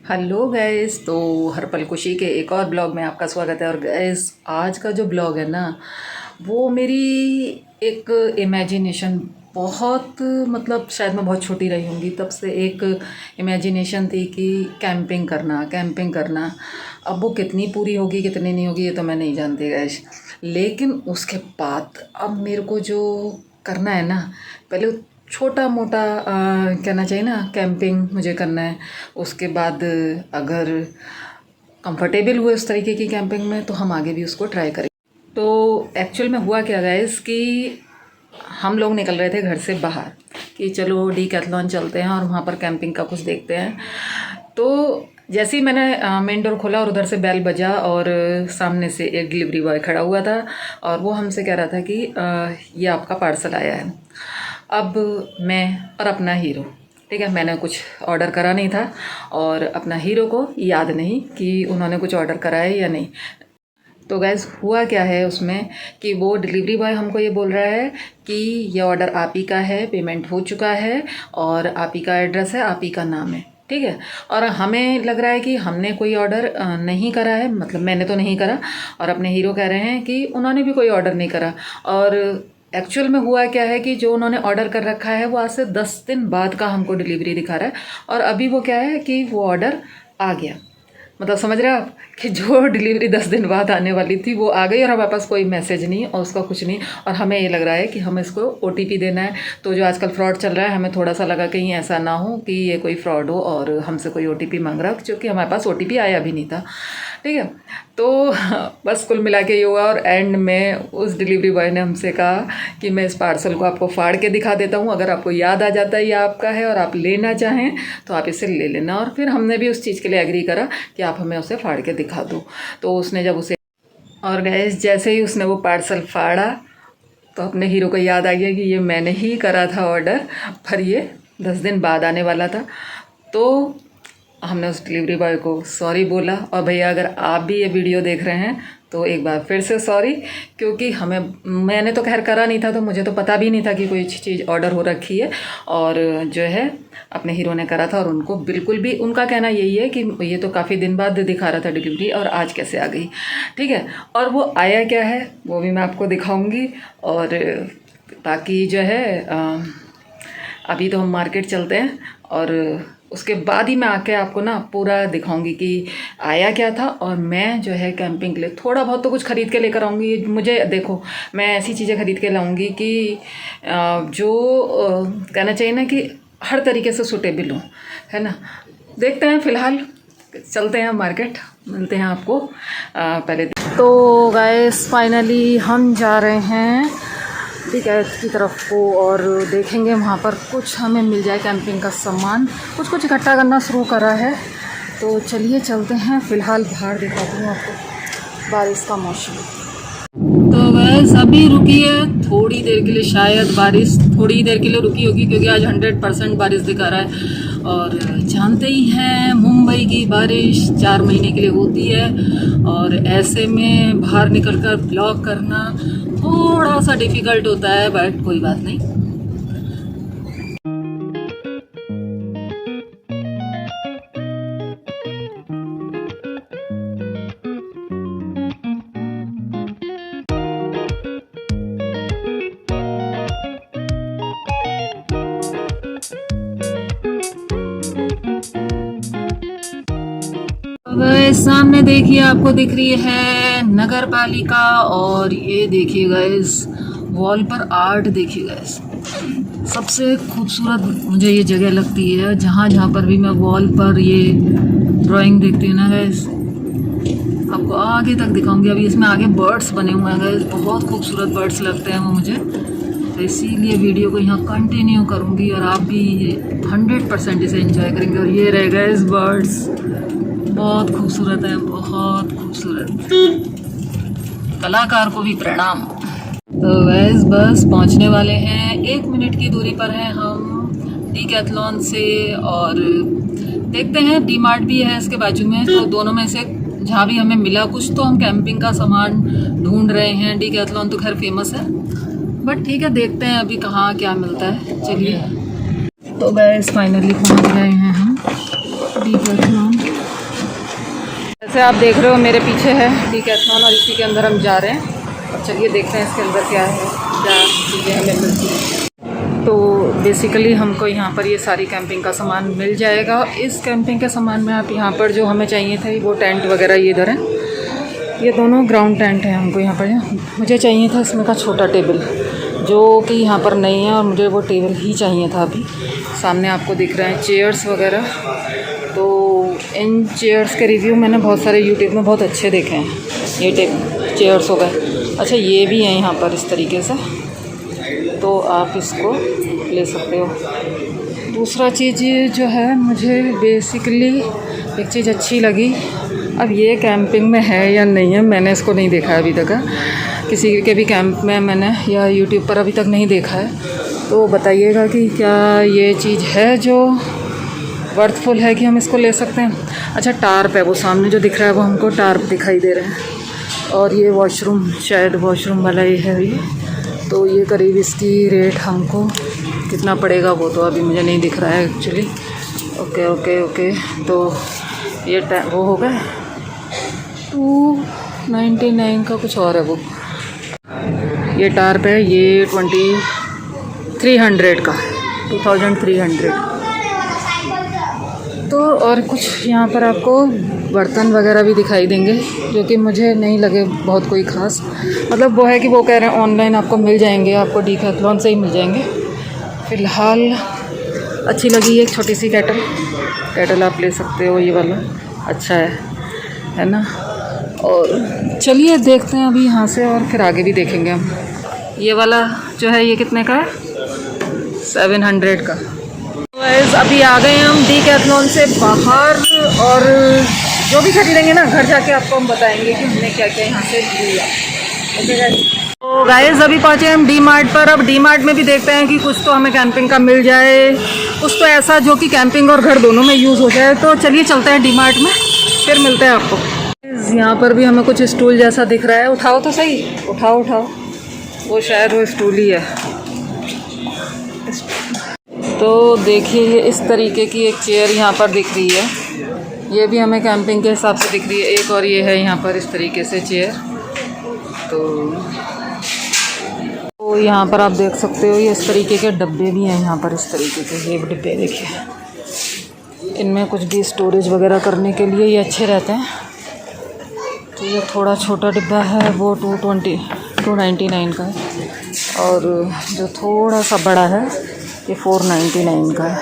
Hello guys, तो हर पल खुशी के एक और ब्लॉग में आपका स्वागत है। और गैस, आज का जो ब्लॉग है ना, वो मेरी एक इमेजिनेशन बहुत मतलब शायद मैं बहुत छोटी रही होंगी तब से एक इमेजिनेशन थी कि कैंपिंग करना। अब वो कितनी पूरी होगी कितनी नहीं होगी ये तो मैं नहीं जानती गैस, लेकिन उसके बाद अब मेरे को जो करना है ना, पहले छोटा मोटा कहना चाहिए ना, कैंपिंग मुझे करना है। उसके बाद अगर कंफर्टेबल हुए उस तरीके की कैंपिंग में तो हम आगे भी उसको ट्राई करें। तो एक्चुअल में हुआ क्या गाइस कि हम लोग निकल रहे थे घर से बाहर कि चलो डीकैथलॉन चलते हैं और वहाँ पर कैंपिंग का कुछ देखते हैं। तो जैसे ही मैंने मेन डोर खोला और उधर से बेल बजा और सामने से एक डिलीवरी बॉय खड़ा हुआ था और वो हमसे कह रहा था कि ये आपका पार्सल आया है। अब मैं और अपना हीरो, ठीक है, मैंने कुछ ऑर्डर करा नहीं था और अपना हीरो को याद नहीं कि उन्होंने कुछ ऑर्डर करा है या नहीं। तो गैस हुआ क्या है उसमें कि वो डिलीवरी बॉय हमको ये बोल रहा है कि ये ऑर्डर आप ही का है, पेमेंट हो चुका है और आप ही का एड्रेस है, आप ही का नाम है, ठीक है। और हमें लग रहा है कि हमने कोई ऑर्डर नहीं करा है, मतलब मैंने तो नहीं करा और अपने हीरो कह रहे हैं कि उन्होंने भी कोई ऑर्डर नहीं करा। और एक्चुअल में हुआ क्या है कि जो उन्होंने ऑर्डर कर रखा है वो आज से 10 दिन बाद का हमको डिलीवरी दिखा रहा है और अभी वो क्या है कि वो ऑर्डर आ गया। मतलब समझ रहे हैं आप कि जो डिलीवरी 10 दिन बाद आने वाली थी वो आ गई और हमारे पास कोई मैसेज नहीं और उसका कुछ नहीं। और हमें ये लग रहा है कि हमें इसको OTP देना है। तो जो आजकल फ्रॉड चल रहा है, हमें थोड़ा सा लगा कहीं ऐसा ना हो कि ये कोई फ्रॉड हो और हमसे कोई OTP मांग रहा हो, क्योंकि हमारे पास OTP आया भी नहीं था, ठीक है। तो बस कुल मिला के ये हुआ और एंड में उस डिलीवरी बॉय ने हमसे कहा कि मैं इस पार्सल को आपको फाड़ के दिखा देता हूँ, अगर आपको याद आ जाता है ये आपका है और आप लेना चाहें तो आप इसे ले लेना। और फिर हमने भी उस चीज़ के लिए एग्री करा कि आप हमें उसे फाड़ के दिखा दो। तो उसने जब उसे और गैस जैसे ही उसने वो पार्सल फाड़ा तो अपने हीरो को याद आ गया कि ये मैंने ही करा था ऑर्डर, पर ये 10 दिन बाद आने वाला था। तो हमने उस डिलीवरी बॉय को सॉरी बोला। और भैया अगर आप भी ये वीडियो देख रहे हैं तो एक बार फिर से सॉरी, क्योंकि मैंने तो खैर करा नहीं था तो मुझे तो पता भी नहीं था कि कोई चीज़ ऑर्डर हो रखी है। और जो है अपने हीरो ने करा था और उनको बिल्कुल भी, उनका कहना यही है कि ये तो काफ़ी दिन बाद दिखा रहा था डिलीवरी और आज कैसे आ गई, ठीक है। और वो आया क्या है वो भी मैं आपको दिखाऊँगी। और बाकी जो है अभी तो हम मार्केट चलते हैं और उसके बाद ही मैं आके आपको ना पूरा दिखाऊंगी कि आया क्या था। और मैं जो है कैंपिंग के लिए थोड़ा बहुत तो कुछ ख़रीद के लेकर आऊँगी। मुझे देखो, मैं ऐसी चीज़ें ख़रीद के लाऊंगी कि जो कहना चाहिए ना कि हर तरीके से सूटेबल हो, है ना। देखते हैं, फ़िलहाल चलते हैं मार्केट, मिलते हैं आपको पहले। तो गाइस फाइनली हम जा रहे हैं डीकैथ की तरफ को और देखेंगे वहाँ पर कुछ हमें मिल जाए कैंपिंग का सामान। कुछ इकट्ठा करना शुरू करा है, तो चलिए चलते हैं। फ़िलहाल बाहर दिखाती हूँ आपको बारिश का मौसम। तो बस अभी रुकी है थोड़ी देर के लिए, शायद बारिश थोड़ी देर के लिए रुकी होगी क्योंकि आज 100% बारिश दिखा रहा है। और जानते ही हैं मुंबई की बारिश 4 महीने के लिए होती है और ऐसे में बाहर निकलकर ब्लॉग करना थोड़ा सा डिफ़िकल्ट होता है, बट कोई बात नहीं। सामने देखिए आपको दिख रही है नगर पालिका और ये देखिए गाइस वॉल पर आर्ट देखिए गाइस। सबसे खूबसूरत मुझे ये जगह लगती है जहाँ पर भी मैं वॉल पर ये ड्राइंग देखती हूँ ना गाइस, आपको आगे तक दिखाऊंगी। अभी इसमें आगे बर्ड्स बने हुए हैं गाइस, बहुत खूबसूरत बर्ड्स लगते हैं वो मुझे, तो इसीलिए वीडियो को यहाँ कंटिन्यू करूँगी और आप भी 100% इसे एंजॉय करेंगे। और ये रह गए बर्ड्स, बहुत खूबसूरत है, बहुत खूबसूरत, कलाकार को भी प्रणाम। तो वैस बस पहुंचने वाले हैं, 1 मिनट की दूरी पर हैं हम डीकैथलॉन से। और देखते हैं डी-मार्ट भी है इसके बाजू में, तो दोनों में से जहाँ भी हमें मिला कुछ तो हम कैंपिंग का सामान ढूंढ रहे हैं। डीकैथलॉन तो खैर फेमस है, बट ठीक है देखते हैं अभी कहाँ क्या मिलता है। चलिए, तो वैस फाइनली पहुँच गए हैं हम डीकैथलॉन। जैसे आप देख रहे हो मेरे पीछे है डीकैथलॉन और इसी के अंदर हम जा रहे हैं। और चलिए देखते हैं इसके अंदर क्या है, क्या चीज़ें हमें मिलती हैं। तो बेसिकली हमको यहाँ पर ये सारी कैंपिंग का सामान मिल जाएगा। इस कैंपिंग के सामान में आप यहाँ पर जो हमें चाहिए थे वो टेंट वगैरह ये इधर है, ये दोनों ग्राउंड टेंट है। हमको यहाँ पर मुझे चाहिए था इसमें का छोटा टेबल जो कि यहाँ पर नहीं है, और मुझे वो टेबल ही चाहिए था। अभी सामने आपको दिख रहे हैं चेयर्स वगैरह। तो इन चेयर्स के रिव्यू मैंने बहुत सारे यूट्यूब में बहुत अच्छे देखे हैं। ये चेयर्स हो गए। अच्छा ये भी हैं यहाँ पर इस तरीके से, तो आप इसको ले सकते हो। दूसरा चीज़ जो है मुझे बेसिकली एक चीज़ अच्छी लगी। अब ये कैंपिंग में है या नहीं है, मैंने इसको नहीं देखा अभी तक, किसी के भी कैंप में मैंने या यूट्यूब पर अभी तक नहीं देखा है। तो बताइएगा कि क्या ये चीज़ है जो वर्थफुल है कि हम इसको ले सकते हैं। अच्छा टार्प है वो सामने जो दिख रहा है, वो हमको टार्प दिखाई दे रहे हैं। और ये वॉशरूम, शायद वॉशरूम वाला ही है ये। तो ये करीब इसकी रेट हमको कितना पड़ेगा वो तो अभी मुझे नहीं दिख रहा है एक्चुअली। ओके ओके ओके, तो ये वो हो गए 299 का कुछ और है वो। ये टार्प है, ये 2300 का, 2300। तो और कुछ यहाँ पर आपको बर्तन वगैरह भी दिखाई देंगे जो कि मुझे नहीं लगे बहुत कोई ख़ास। मतलब वो है कि वो कह रहे हैं ऑनलाइन आपको मिल जाएंगे, आपको डीकैथलॉन से ही मिल जाएंगे। फ़िलहाल अच्छी लगी एक छोटी सी कैटल आप ले सकते हो, ये वाला अच्छा है ना। और चलिए देखते हैं अभी यहाँ से, और फिर आगे भी देखेंगे हम। ये वाला जो है ये कितने का है? 700 का। अभी आ गए हम डीकैथलॉन से बाहर, और जो भी खरीदेंगे ना घर जाके आपको हम बताएंगे कि हमने क्या क्या यहाँ से लिया। ओके गाइस, तो गाइस अभी पहुँचे हम डी मार्ट पर। अब डी मार्ट में भी देखते हैं कि कुछ तो हमें कैंपिंग का मिल जाए, कुछ तो ऐसा जो कि कैंपिंग और घर दोनों में यूज़ हो जाए। तो चलिए चलते हैं डी मार्ट में, फिर मिलते हैं आपको। यहाँ पर भी हमें कुछ स्टूल जैसा दिख रहा है। उठाओ तो सही, उठाओ उठाओ, वो शायद वो स्टूल ही है। तो देखिए इस तरीके की एक चेयर यहाँ पर दिख रही है, ये भी हमें कैंपिंग के हिसाब से दिख रही है। एक और ये है यहाँ पर इस तरीके से चेयर। तो यहाँ पर आप देख सकते हो ये इस तरीके के डब्बे भी हैं यहाँ पर, इस तरीके के ये डिब्बे देखिए, इनमें कुछ भी स्टोरेज वगैरह करने के लिए ये अच्छे रहते हैं। तो ये थोड़ा छोटा डिब्बा है वो 299 का है, और जो थोड़ा सा बड़ा है ये 499 का है।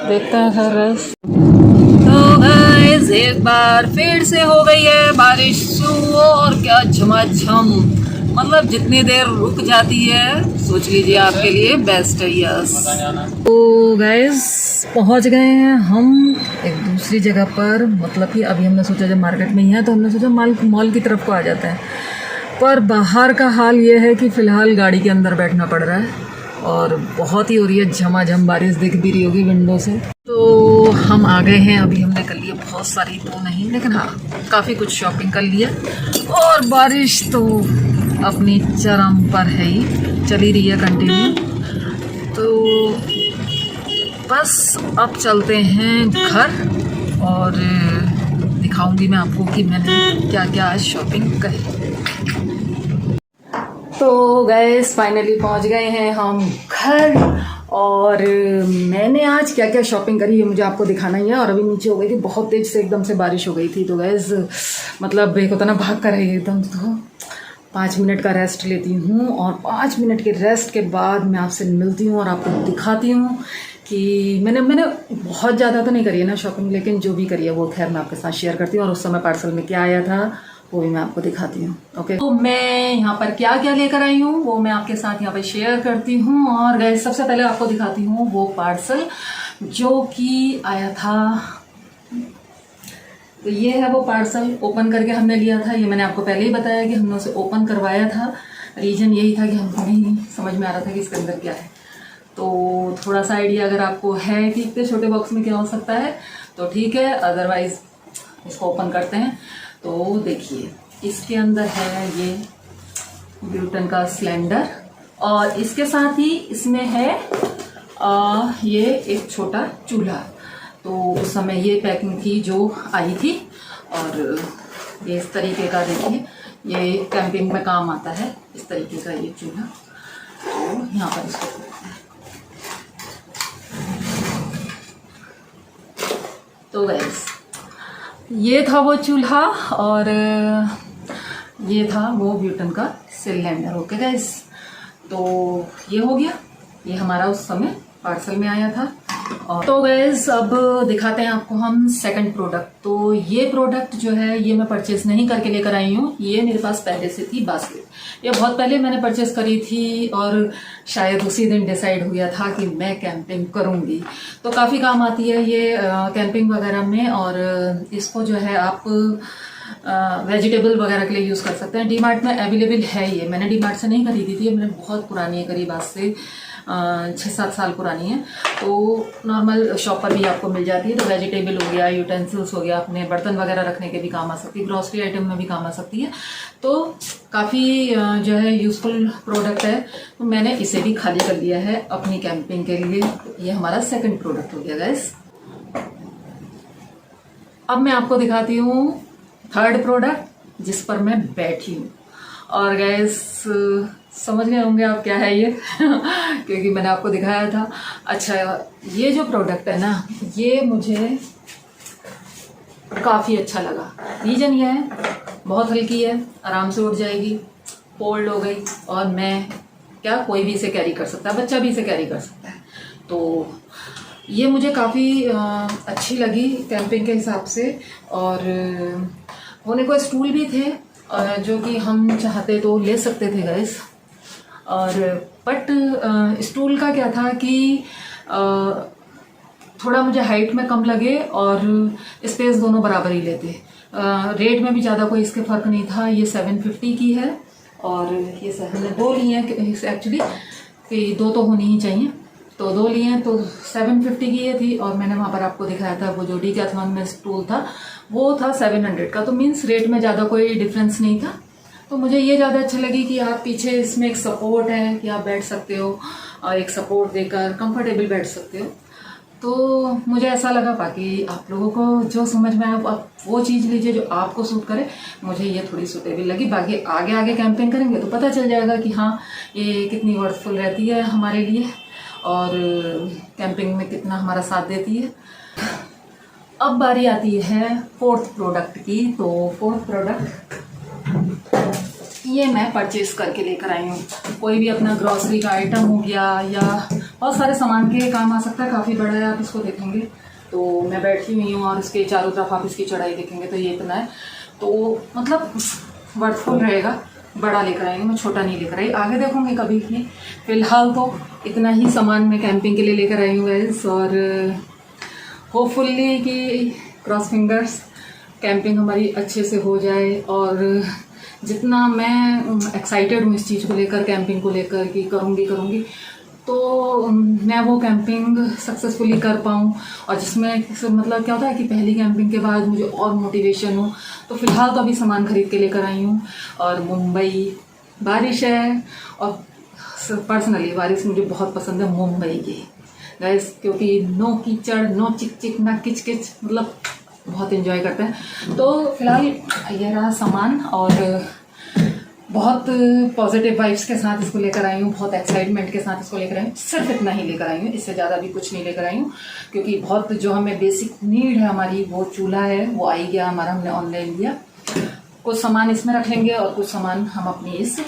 देखते हैं खैर गाइस। तो गाइस एक बार फिर से हो गई है बारिश शुरू, और क्या झमाझम, मतलब जितनी देर रुक जाती है सोच लीजिए आपके लिए बेस्ट है। यस, तो गाइस पहुंच गए हैं हम एक दूसरी जगह पर। मतलब कि अभी हमने सोचा जब मार्केट में ही है तो हमने सोचा मॉल की तरफ को आ जाते हैं, पर बाहर का हाल ये है कि फ़िलहाल गाड़ी के अंदर बैठना पड़ रहा है, और बहुत ही हो रही है झमाझम बारिश, दिख भी रही होगी विंडो से। तो हम आ गए हैं, अभी हमने कर लिया बहुत सारी तो नहीं, लेकिन हाँ काफ़ी कुछ शॉपिंग कर लिया। और बारिश तो अपनी चरम पर है ही, चली रही है कंटिन्यू। तो बस अब चलते हैं घर, और दिखाऊंगी मैं आपको कि मैंने क्या क्या आज शॉपिंग करी। तो गाइस फाइनली पहुंच गए हैं हम घर, और मैंने आज क्या क्या शॉपिंग करी ये मुझे आपको दिखाना ही है। और अभी नीचे हो गई थी बहुत तेज़ से, एकदम से बारिश हो गई थी। तो गाइस मतलब एक होता ना भाग कर है एकदम, तो 5 मिनट का रेस्ट लेती हूँ, और 5 मिनट के रेस्ट के बाद मैं आपसे मिलती हूँ और आपको दिखाती हूँ कि मैंने बहुत ज़्यादा तो नहीं करी है ना शॉपिंग, लेकिन जो भी करी है वो खैर मैं आपके साथ शेयर करती हूँ। और उस समय पार्सल में क्या आया था वो भी मैं आपको दिखाती हूँ। ओके, तो मैं यहाँ पर क्या क्या लेकर आई हूँ वो मैं आपके साथ यहाँ पर शेयर करती हूँ। और गाइस सबसे पहले आपको दिखाती हूँ वो पार्सल जो कि आया था। तो ये है वो पार्सल, ओपन करके हमने लिया था। ये मैंने आपको पहले ही बताया कि हमने उसे ओपन करवाया था। रीज़न यही था कि हमको नहीं समझ में आ रहा था कि इसके अंदर क्या है। तो थोड़ा सा आइडिया अगर आपको है कि इतने छोटे बॉक्स में क्या हो सकता है तो ठीक है, अदरवाइज इसको ओपन करते हैं। तो देखिए इसके अंदर है ये ब्यूटन का सिलेंडर, और इसके साथ ही इसमें है ये एक छोटा चूल्हा। तो उस समय ये पैकिंग थी जो आई थी। और ये इस तरीके का देखिए, ये कैंपिंग में काम आता है, इस तरीके का ये चूल्हा। तो यहाँ पर इसको तो गैस ये था वो चूल्हा और ये था वो ब्यूटन का सिलेंडर। ओके गैस, तो ये हो गया, ये हमारा उस समय पार्सल में आया था। और तो गैस अब दिखाते हैं आपको हम सेकंड प्रोडक्ट। तो ये प्रोडक्ट जो है ये मैं परचेस नहीं करके लेकर आई हूँ, ये मेरे पास पहले से थी बास्केट। ये बहुत पहले मैंने परचेस करी थी और शायद उसी दिन डिसाइड हो गया था कि मैं कैंपिंग करूँगी। तो काफ़ी काम आती है ये कैंपिंग वगैरह में। और इसको जो है आप वेजिटेबल वगैरह के लिए यूज़ कर सकते हैं। डीमार्ट में अवेलेबल है ये, मैंने डीमार्ट से नहीं खरीदी थी, मैंने बहुत पुरानी है, करीब आज से 6-7 साल पुरानी है। तो नॉर्मल शॉप पर भी आपको मिल जाती है। तो वेजिटेबल हो गया, यूटेंसिल्स हो गया, अपने बर्तन वगैरह रखने के भी काम आ सकती है, ग्रॉसरी आइटम में भी काम आ सकती है। तो काफ़ी जो है यूज़फुल प्रोडक्ट है। तो मैंने इसे भी खाली कर लिया है अपनी कैंपिंग के लिए। ये हमारा सेकंड प्रोडक्ट हो गया गैस। अब मैं आपको दिखाती हूँ थर्ड प्रोडक्ट जिस पर मैं बैठी हूँ। और गैस समझ गए होंगे आप क्या है ये क्योंकि मैंने आपको दिखाया था। अच्छा, ये जो प्रोडक्ट है ना, ये मुझे काफ़ी अच्छा लगा। रीज़न ये है, बहुत हल्की है, आराम से उठ जाएगी, फोल्ड हो गई, और मैं क्या कोई भी इसे कैरी कर सकता है, बच्चा भी इसे कैरी कर सकता है। तो ये मुझे काफ़ी अच्छी लगी कैंपिंग के हिसाब से। और होने को स्टूल भी थे जो कि हम चाहते तो ले सकते थे गैस। और बट स्टूल का क्या था कि थोड़ा मुझे हाइट में कम लगे और स्पेस दोनों बराबर ही लेते। रेट में भी ज़्यादा कोई इसके फ़र्क नहीं था। ये 750 की है और ये हमने 2 ली हैं एक्चुअली, कि 2 तो होनी ही चाहिए, तो 2 लिए हैं। तो 750 की ये थी और मैंने वहाँ पर आपको दिखाया था वो जो डीकैथलॉन में स्टूल था वो था 700 का। तो मीन्स रेट में ज़्यादा कोई डिफरेंस नहीं था। तो मुझे ये ज़्यादा अच्छा लगी कि आप पीछे इसमें एक सपोर्ट है कि आप बैठ सकते हो और एक सपोर्ट देकर कंफर्टेबल बैठ सकते हो। तो मुझे ऐसा लगा। बाकी आप लोगों को जो समझ में आए आप वो चीज़ लीजिए जो आपको सूट करे। मुझे ये थोड़ी सूटेबल लगी। बाकी आगे आगे कैंपिंग करेंगे तो पता चल जाएगा कि हाँ ये कितनी वर्थफुल रहती है हमारे लिए और कैंपिंग में कितना हमारा साथ देती है। अब बारी आती है फोर्थ प्रोडक्ट की। तो फोर्थ प्रोडक्ट ये मैं परचेज करके लेकर आई हूँ। कोई भी अपना ग्रॉसरी का आइटम हो गया या बहुत सारे सामान के काम आ सकता है। काफ़ी बड़ा है, आप इसको देखेंगे तो मैं बैठी हुई हूँ और इसके चारों तरफ आप इसकी चढ़ाई देखेंगे तो ये इतना है। तो मतलब वर्थफुल रहेगा। बड़ा लेकर आई हूँ मैं, छोटा नहीं लेकर आई, आगे देखूँगी कभी की। फ़िलहाल तो इतना ही सामान मैं कैंपिंग के लिए लेकर आई हूँ गैस। और होपफुली कि क्रॉस फिंगर्स कैंपिंग हमारी अच्छे से हो जाए। और जितना मैं एक्साइटेड हूँ इस चीज़ को लेकर, कैंपिंग को लेकर कि करूँगी तो मैं वो कैंपिंग सक्सेसफुली कर पाऊँ। और जिसमें मतलब क्या होता है कि पहली कैंपिंग के बाद मुझे और मोटिवेशन हो। तो फ़िलहाल तो अभी सामान खरीद के लेकर आई हूँ। और मुंबई बारिश है और पर्सनली बारिश मुझे बहुत पसंद है मुंबई की गैस, क्योंकि नो कीचड़, नो चिक चिक, ना किच किच, मतलब बहुत एंजॉय करते हैं। तो फिलहाल ये रहा सामान और बहुत पॉजिटिव वाइब्स के साथ इसको लेकर आई हूँ, बहुत एक्साइटमेंट के साथ इसको लेकर आई हूँ। सिर्फ इतना ही लेकर आई हूँ, इससे ज़्यादा भी कुछ नहीं लेकर आई हूँ, क्योंकि बहुत जो हमें बेसिक नीड है हमारी वो चूल्हा है, वो आई गया हमारा, हमने ऑनलाइन लिया। कुछ सामान इसमें रख लेंगे और कुछ सामान हम अपनी इस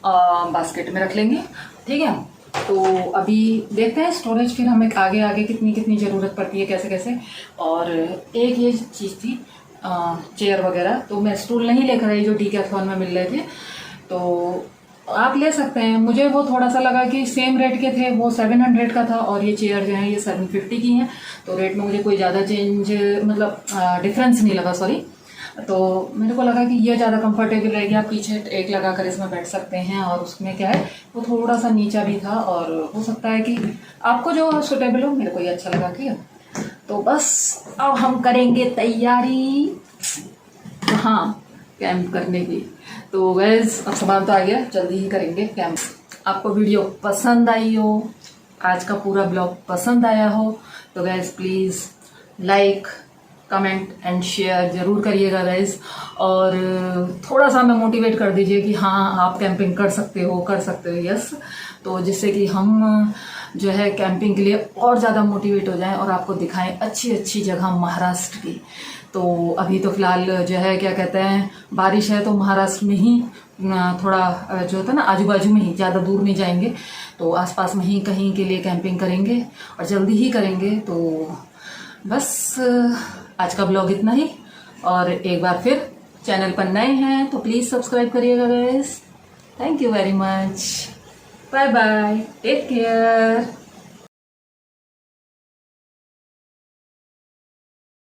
बास्केट में रख लेंगे, ठीक है। तो अभी देखते हैं स्टोरेज फिर हमें आगे आगे कितनी कितनी ज़रूरत पड़ती है, कैसे कैसे। और एक ये चीज़ थी चेयर वगैरह, तो मैं स्टूल नहीं लेकर आई जो डीकैथलॉन में मिल रहे थे, तो आप ले सकते हैं। मुझे वो थोड़ा सा लगा कि सेम रेट के थे, वो 700 का था और ये चेयर जो है ये 750 की हैं। तो रेट में मुझे कोई ज़्यादा चेंज मतलब डिफरेंस नहीं लगा, सॉरी। तो मेरे को लगा कि ये ज़्यादा कंफर्टेबल रहेगी, आप पीछे एक लगा कर इसमें बैठ सकते हैं। और उसमें क्या है वो थोड़ा सा नीचा भी था और हो सकता है कि आपको जो सूटेबल हो, मेरे को ये अच्छा लगा, ठीक है। तो बस अब हम करेंगे तैयारी हाँ कैंप करने की। तो गैस अब सामान तो आ गया, जल्दी ही करेंगे कैंप। आपको वीडियो पसंद आई हो, आज का पूरा ब्लॉग पसंद आया हो तो gas please like comment and share ज़रूर करिएगा गाइस। और थोड़ा सा हमें मोटिवेट कर दीजिए कि हाँ आप कैंपिंग कर सकते हो यस। तो जिससे कि हम जो है कैंपिंग के लिए और ज़्यादा मोटिवेट हो जाएं और आपको दिखाएं अच्छी अच्छी जगह महाराष्ट्र की। तो अभी तो फिलहाल जो है क्या कहते हैं बारिश है, तो महाराष्ट्र में ही थोड़ा जो होता है ना आजू बाजू में ही, ज़्यादा दूर नहीं जाएंगे, तो आसपास में ही कहीं के लिए कैंपिंग करेंगे और जल्दी ही करेंगे। तो बस आज का ब्लॉग इतना ही। और एक बार फिर चैनल पर नए हैं तो प्लीज़ सब्सक्राइब करिएगा guys. Thank you very much. Bye bye, take care.